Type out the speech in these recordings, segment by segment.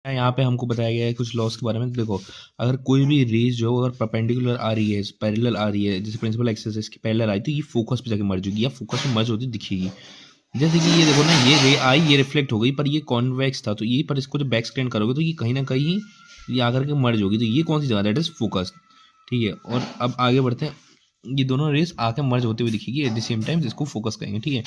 यहाँ पे हमको बताया गया है कुछ लॉस के बारे में। देखो, अगर कोई भी रेज जो अगर परपेंडिकुलर आ रही है, पैरेलल आ रही है, जैसे प्रिंसिपल एक्सिस इसकी पैरेलल आई तो ये फोकस पे जाके मर्ज होगी या फोकस में मर्ज होती दिखेगी। जैसे कि ये देखो ना, ये रे आई, ये रिफ्लेक्ट हो गई, पर ये कॉन्वेक्स था तो ये, पर इसको जब बैक स्क्रीन करोगे तो ये कहीं ना कहीं ये आकर के मर्ज होगी। तो ये कौन सी जगह, दैट इज फोकस। ठीक है, और अब आगे बढ़ते हैं। ये दोनों रेस आके मर्ज होते हुए दिखेगी एट द सेम टाइम, इसको फोकस करेंगे। ठीक है,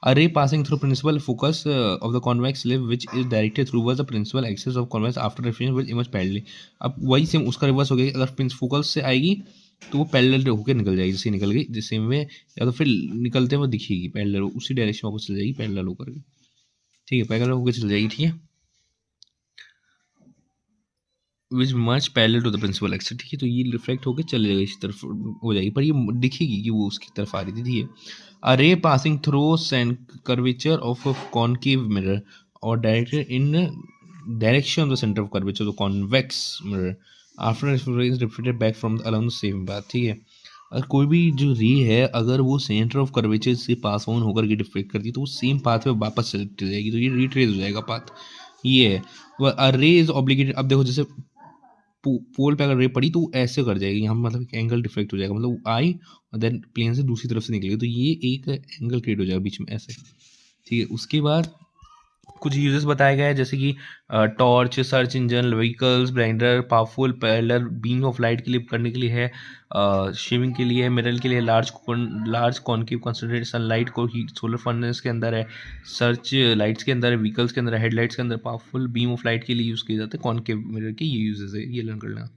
a ray passing through principal focus of the convex lens which is directed towards the principal axis of convex after reflection will emerge parallelly। अब वही सेम उसका रिवर्स हो गया, अगर फोकस से आएगी तो वो पैरेलल होकर निकल जाएगी, जैसे निकल गई जिस सेम में, या तो फिर निकलते हुए दिखेगी पैरेलल, उसी डायरेक्शन में वापस चल जाएगी पैरेलल होकर के। ठीक है, पैरेलल होकर चल जाएगी। ठीक है, which much parallel to the principal axis. ठीक है, तो ये रिफ्लेक्ट होकर चले जाएगी, इस तरफ हो जाएगी, पर ये दिखेगी कि वो उसकी तरफ आ रही थी। ठीक है, a ray passing through and curvature of a concave mirror और directed in direction of the centre of curvature of convex mirror after reflected back from along the same path. ठीक है, अगर कोई भी जो रे है अगर वो सेंटर ऑफ कर्वेचर से पास ऑन होकर के डिफ्लेक्ट करती है तो वो सेम पाथ पे वापस चलती जाएगी, तो ये रिट्रेस हो जाएगा पाथ। ये है अ रे इज ऑब्लिगेटेड। अब देखो, जैसे पोल पे अगर रे पड़ी तो वो ऐसे कर जाएगी, यहाँ मतलब एक एंगल डिफेक्ट हो जाएगा, मतलब आई और देन प्लेन से दूसरी तरफ से निकलेगी, तो ये एक एंगल क्रिएट हो जाएगा बीच में ऐसे। ठीक है, उसके बाद कुछ यूजेस बताया गया है, जैसे कि torch, search engine, vehicles, blinder, powerful parallel beam of light के लिए करने के लिए है, शेविंग के लिए है, मिरर के लिए, लार्ज कॉन्केव कंसंट्रेटेड सनलाइट को हीट सोलर फर्नेस के अंदर है, सर्च लाइट्स के अंदर है, व्हीकल्स के अंदर, हेडलाइट्स के अंदर, पावरफुल बीम ऑफ लाइट के लिए यूज़ किए जाते हैं कॉन्केव मिरर के। ये यूजेस है, ये लर्न करना।